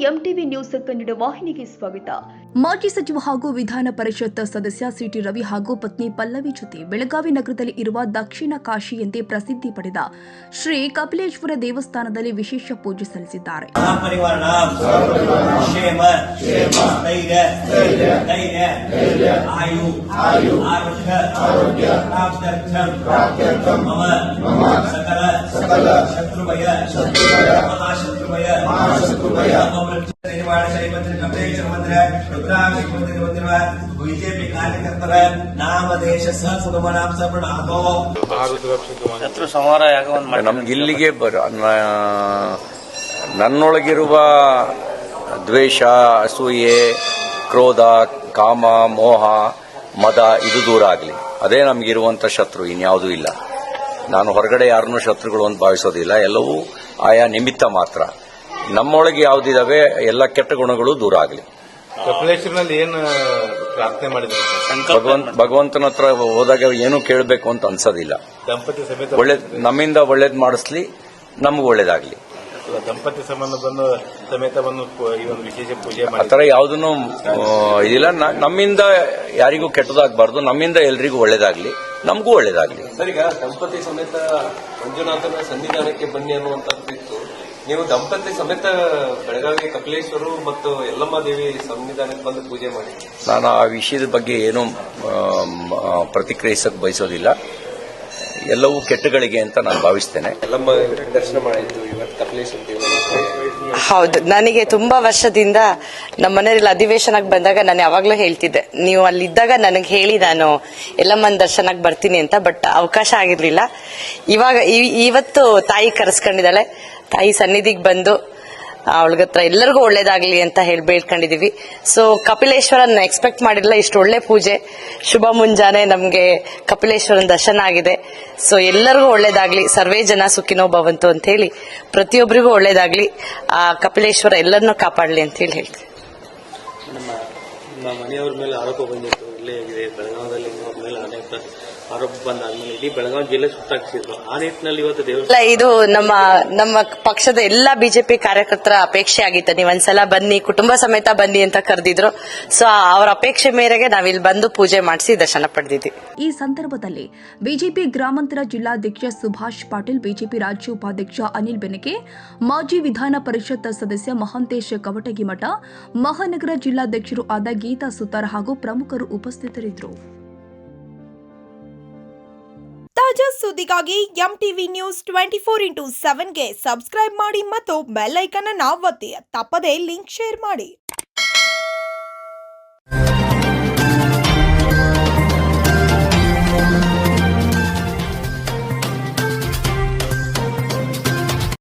MTV news Kannada ವಾಹಿನಿಗೆ ಸ್ವಾಗತ. ಮಾಜಿ ಸಚಿವ ಹಾಗೂ ವಿಧಾನ ಪರಿಷತ್ ಸದಸ್ಯ ಸಿಟಿ ರವಿ ಹಾಗೂ ಪತ್ನಿ ಪಲ್ಲವಿ ಜೊತೆ ಬೆಳಗಾವಿ ನಗರದಲ್ಲಿ ಇರುವ ದಕ್ಷಿಣ ಕಾಶಿ ಎಂದೇ ಪ್ರಸಿದ್ಧಿ ಪಡೆದ ಶ್ರೀ ಕಪಿಲೇಶ್ವರ ದೇವಸ್ಥಾನದಲ್ಲಿ ವಿಶೇಷ ಪೂಜೆ ಸಲ್ಲಿಸಿದ್ದಾರೆ. ಬಿಜೆಪಿ ಕಾರ್ಯಕರ್ತರ ನಾಮದೇಶ ನಮ್ಗಿಲ್ಲಿಗೆ ನನ್ನೊಳಗಿರುವ ದ್ವೇಷ, ಅಸೂಯೆ, ಕ್ರೋಧ, ಕಾಮ, ಮೋಹ, ಮದ ಇದು ದೂರ ಆಗಲಿ. ಅದೇ ನಮಗಿರುವಂತ ಶತ್ರು, ಇನ್ಯಾವುದೂ ಇಲ್ಲ. ನಾನು ಹೊರಗಡೆ ಯಾರನ್ನೂ ಶತ್ರುಗಳು ಅಂತ ಭಾವಿಸೋದಿಲ್ಲ. ಎಲ್ಲವೂ ಆಯಾ ನಿಮಿತ್ತ ಮಾತ್ರ. ನಮ್ಮೊಳಗೆ ಯಾವುದಿದಾವೆ ಎಲ್ಲ ಕೆಟ್ಟ ಗುಣಗಳು ದೂರ ಆಗಲಿ. ಕಪಿಲೇಶ್ವರನಲ್ಲಿ ಏನು ಪ್ರಾರ್ಥನೆ ಮಾಡಿದ್ರೆ ಭಗವಂತನ ಹತ್ರ ಹೋದಾಗ ಏನು ಕೇಳಬೇಕು ಅಂತ ಅನ್ಸೋದಿಲ್ಲ. ದಂಪತಿ ಸಮೇತ ನಮ್ಮಿಂದ ಒಳ್ಳೇದ್ ಮಾಡಿಸ್ಲಿ, ನಮ್ಗೆ ಒಳ್ಳೇದಾಗ್ಲಿ. ದಂಪತಿ ಸಮೇತ ಬಂದು ಈ ಒಂದು ವಿಶೇಷ ಪೂಜೆ ಆತರ ಯಾವುದನ್ನು ಇದಿಲ್ಲ. ನಮ್ಮಿಂದ ಯಾರಿಗೂ ಕೆಟ್ಟದಾಗಬಾರ್ದು, ನಮ್ಮಿಂದ ಎಲ್ರಿಗೂ ಒಳ್ಳೇದಾಗ್ಲಿ, ನಮಗೂ ಒಳ್ಳೇದಾಗ್ಲಿ. ಸರ್, ಈಗ ದಂಪತಿ ಸಮೇತ ಮಂಜುನಾಥನ ಸನ್ನಿಧಾನಕ್ಕೆ ಬನ್ನಿ ಅನ್ನುವಂಥದ್ದು. ನೀವು ದಂಪತಿ ಸಮೇತ ಬೆಳಗಾವಿ ಕಪಿಲೇಶ್ವರು ಮತ್ತು ಯಲ್ಲಮ್ಮ ದೇವಿ ಸನ್ನಿಧಾನಕ್ಕೆ ಬಂದು ಪೂಜೆ ಮಾಡಿ. ನಾನು ಆ ವಿಷಯದ ಬಗ್ಗೆ ಏನೂ ಪ್ರತಿಕ್ರಿಯಿಸಕ್ಕೆ ಬಯಸೋದಿಲ್ಲ. ಎಲ್ಲವೂ ಕೆಟ್ಟಗಳಿಗೆ ಅಂತ ನಾನು ಭಾವಿಸ್ತೇನೆ. ಯಲ್ಲಮ್ಮ ದರ್ಶನ ಮಾಡಿದ್ದು ಇವತ್ತು ಕಪಿಲೇಶ್ವರ ದೇವಿ. ಹೌದು, ನನಗೆ ತುಂಬಾ ವರ್ಷದಿಂದ ನಮ್ಮ ಮನೆಯಲ್ಲಿ ಅಧಿವೇಶನಕ್ಕೆ ಬಂದಾಗ ನಾನು ಯಾವಾಗ್ಲೂ ಹೇಳ್ತಿದ್ದೆ, ನೀವು ಅಲ್ಲಿದ್ದಾಗ ನನಗೆ ಹೇಳಿ ನಾನು ಯಲ್ಲಮ್ಮನ ದರ್ಶನಕ್ಕೆ ಬರ್ತೀನಿ ಅಂತ. ಬಟ್ ಅವಕಾಶ ಆಗಿರ್ಲಿಲ್ಲ. ಇವತ್ತು ತಾಯಿ ಕರೆಸ್ಕೊಂಡಿದ್ದಾಳೆ. ತಾಯಿ ಸನ್ನಿಧಿಗೆ ಬಂದು ಅವಳಗತ್ರ ಎಲ್ಲರಿಗೂ ಒಳ್ಳೇದಾಗ್ಲಿ ಅಂತ ಹೇಳಿ ಬೇಡ್ಕೊಂಡಿದೀವಿ. ಸೊ ಕಪಿಲೇಶ್ವರನ್ ಎಕ್ಸ್ಪೆಕ್ಟ್ ಮಾಡಿರಲಿಲ್ಲ, ಇಷ್ಟು ಒಳ್ಳೆ ಪೂಜೆ, ಶುಭ ಮುಂಜಾನೆ ನಮ್ಗೆ ಕಪಿಲೇಶ್ವರನ್ ದರ್ಶನ ಆಗಿದೆ. ಸೊ ಎಲ್ಲರಿಗೂ ಒಳ್ಳೇದಾಗ್ಲಿ, ಸರ್ವೇ ಜನ ಸುಖಿನೋ ಭವಂತು ಅಂತ ಹೇಳಿ ಪ್ರತಿಯೊಬ್ಬರಿಗೂ ಒಳ್ಳೇದಾಗ್ಲಿ, ಆ ಕಪಿಲೇಶ್ವರ ಎಲ್ಲರನ್ನೂ ಕಾಪಾಡಲಿ ಅಂತ ಹೇಳಿ ಹೇಳ್ತೀವಿ. ನಮ್ಮ ಮನೆಯವ್ರ ಮೇಲೆ ಆರೋಪ ಬಂದಿತ್ತು, ಇಲ್ಲೇ ಆಗಿದೆ ಬೆಳಗಾವದಲ್ಲಿ ಮೇಲೆ ಅನೇಕ ಆರೋಪ ಬಂದಾದ್ಮೇಲೆ ಇಡೀ ಬೆಳಗಾವಿ ಜಿಲ್ಲೆ ಸುತ್ತಾಕಿಸಿದ್ರು. ಆ ನಿಟ್ಟಿನಲ್ಲಿ ಇವತ್ತು ಇದು ನಮ್ಮ ಪಕ್ಷದ ಎಲ್ಲಾ ಬಿಜೆಪಿ ಕಾರ್ಯಕರ್ತರ ಅಪೇಕ್ಷೆ ಆಗಿತ್ತು. ನೀವೊಂದ್ಸಲ ಬನ್ನಿ, ಕುಟುಂಬ ಸಮೇತ ಬನ್ನಿ ಅಂತ ಕರೆದಿದ್ರು. ಸೊ ಅವರ ಅಪೇಕ್ಷೆ ಮೇರೆಗೆ ನಾವಿಲ್ಲಿ ಬಂದು ಪೂಜೆ ಮಾಡಿಸಿ ದರ್ಶನ ಪಡೆದಿದ್ವಿ. ಈ ಸಂದರ್ಭದಲ್ಲಿ ಬಿಜೆಪಿ ಗ್ರಾಮಾಂತರ ಜಿಲ್ಲಾಧ್ಯಕ್ಷ ಸುಭಾಷ್ ಪಾಟೀಲ್, ಬಿಜೆಪಿ ರಾಜ್ಯ ಉಪಾಧ್ಯಕ್ಷ ಅನಿಲ್ ಬೆನಕೆ, ಮಾಜಿ ವಿಧಾನ ಪರಿಷತ್ ಸದಸ್ಯ ಮಹಾಂತೇಶ್ ಕವಟಗಿಮಠ, ಮಹಾನಗರ ಜಿಲ್ಲಾಧ್ಯಕ್ಷರು ಆದ ಗೀತಾ ಸುತಾರ್ ಹಾಗೂ ಪ್ರಮುಖರು ಉಪಸ್ಥಿತರಿದ್ದರು. ತಾಜಾ ಸುದ್ದಿಗಾಗಿ ಎಂಟಿವಿ ನ್ಯೂಸ್ 24x7ಗೆ ಸಬ್ಸ್ಕ್ರೈಬ್ ಮಾಡಿ ಮತ್ತು ಬೆಲ್ ಐಕಾನ್ ಅನ್ನು ಒತ್ತಿ. ತಪ್ಪದೇ ಲಿಂಕ್ ಶೇರ್ ಮಾಡಿ.